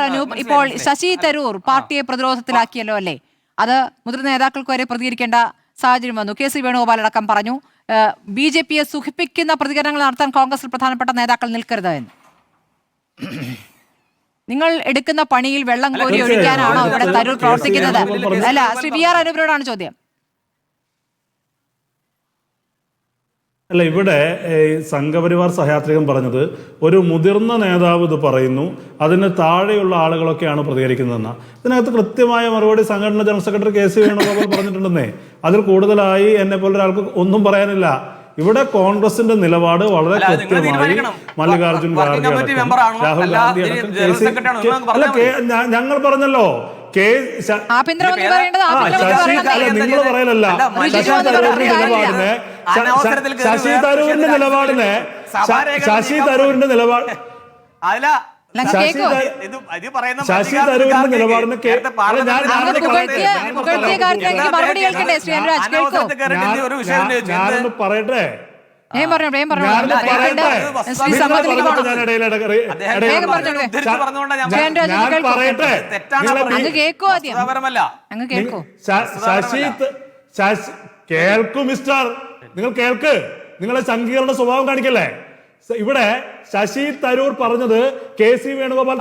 അനൂപ്, ഇപ്പോൾ ശശി തരൂർ പാർട്ടിയെ പ്രതിരോധത്തിലാക്കിയല്ലോ അല്ലേ? അത് മുതിർന്ന നേതാക്കൾക്ക് വരെ പ്രതികരിക്കേണ്ട സാഹചര്യം വന്നു. കെ സി വേണുഗോപാൽ അടക്കം പറഞ്ഞു BJP-യെ സുഖിപ്പിക്കുന്ന പ്രതികരണങ്ങൾ നടത്താൻ കോൺഗ്രസിൽ പ്രധാനപ്പെട്ട നേതാക്കൾ നിൽക്കരുത് എന്ന്. നിങ്ങൾ എടുക്കുന്ന പണിയിൽ വെള്ളം കോരി ഒഴിക്കാനാണോ ഇവിടെ തരൂർ പ്രവർത്തിക്കുന്നത്? അല്ല, ശ്രീ VR അനൂപിനോടാണ് ചോദ്യം. അല്ല, ഇവിടെ സംഘപരിവാർ സഹയാത്രികൻ പറഞ്ഞത് ഒരു മുതിർന്ന നേതാവ് ഇത് പറയുന്നു, അതിന് താഴെയുള്ള ആളുകളൊക്കെയാണ് പ്രതികരിക്കുന്നതെന്ന. ഇതിനകത്ത് കൃത്യമായ മറുപടി സംഘടനാ general secretary K C Venugopal പറഞ്ഞിട്ടുണ്ടെന്നേ. അതിൽ കൂടുതലായി എന്നെ പോലെ ഒരാൾക്ക് ഒന്നും പറയാനില്ല. ഇവിടെ കോൺഗ്രസിന്റെ നിലപാട് വളരെ കൃത്യമായി മല്ലികാർജുൻ ഖാർഗെ, രാഹുൽ ഗാന്ധി, ഞങ്ങൾ പറഞ്ഞല്ലോ. നിങ്ങൾ പറയലല്ല, ശശി തരൂരിന്റെ നിലപാടിനെ ശശി തരൂരിന്റെ നിലപാട് ശശി തരൂരിന്റെ നിലപാടിന് ഞാനൊന്ന് പറയട്ടെ. ഞാൻ കേൾക്കൂ മിസ്റ്റർ, നിങ്ങൾ കേൾക്ക്. നിങ്ങളെ സംഘീകരണ സ്വഭാവം കാണിക്കല്ലേ? ഇവിടെ ശശി തരൂർ പറഞ്ഞത് കെ സി വേണുഗോപാൽ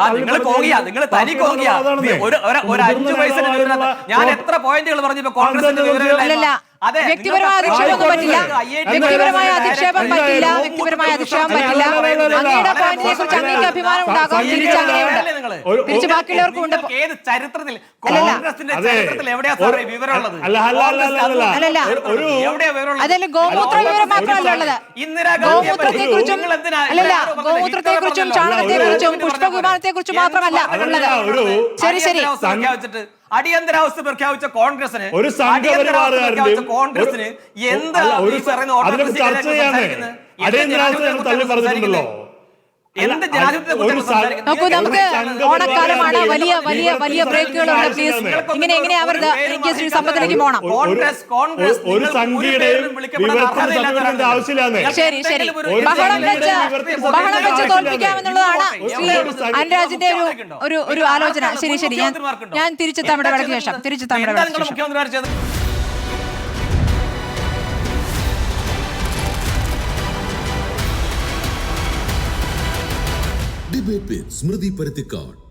ഞാൻ എത്ര പോയിന്റുകൾ പറഞ്ഞു. വ്യക്തിപരമായ അധിക്ഷേപം പറ്റില്ല, വ്യക്തിപരമായ അധിക്ഷേപം പറ്റില്ല, വ്യക്തിപരമായ അധിക്ഷേപം പറ്റില്ല. അങ്ങയുടെ പോയിന്റിനെ കുറിച്ച് അങ്ങേക്ക് അഭിമാനം ഉണ്ടാകും. തിരിച്ച് അങ്ങനെയുണ്ട്, തിരിച്ച് ബാക്കിയുള്ളവർക്കും ഉണ്ട്. ചരിത്രത്തിൽ കോൺഗ്രസിന്റെ ചരിത്രത്തിൽ എവിടെയാ സാറേ വിവരമുള്ളത്? അതല്ല, ഗോമൂത്ര വിവരം മാത്രമല്ല ഉള്ളത്. ഗോമൂത്രത്തെക്കുറിച്ചും അല്ലല്ല, ഗോമൂത്രത്തെക്കുറിച്ചും ചാണകത്തെക്കുറിച്ചും പുഷ്പവിമാനത്തെക്കുറിച്ചും മാത്രമല്ല ഉള്ളത്. ശരി ശരി, അടിയന്തരാവസ്ഥ പ്രഖ്യാപിച്ച കോൺഗ്രസിന് ഒരു കോൺഗ്രസിന് എന്താ നോക്കൂ, നമുക്ക് ഓണക്കാലമാണ്, വലിയ വലിയ വലിയ ബ്രേക്കുകളുണ്ട്. പ്ലീസ്, ഇങ്ങനെ എങ്ങനെയാ ശ്രീ സമ്പത്തിലേക്ക് പോകണം. ശരി ശരി, ബഹളം വെച്ച് തോൽപ്പിക്കാമെന്നുള്ളതാണ് ശ്രീ അനുരാജിന്റെ ഒരു ആലോചന. ശരി ശരി, ഞാൻ തിരിച്ചെത്താം ഇടവേളയ്ക്ക് ശേഷം. ഡിബേറ്റ് വിത്ത് സ്മൃതി പരുത്തിക്കാട്.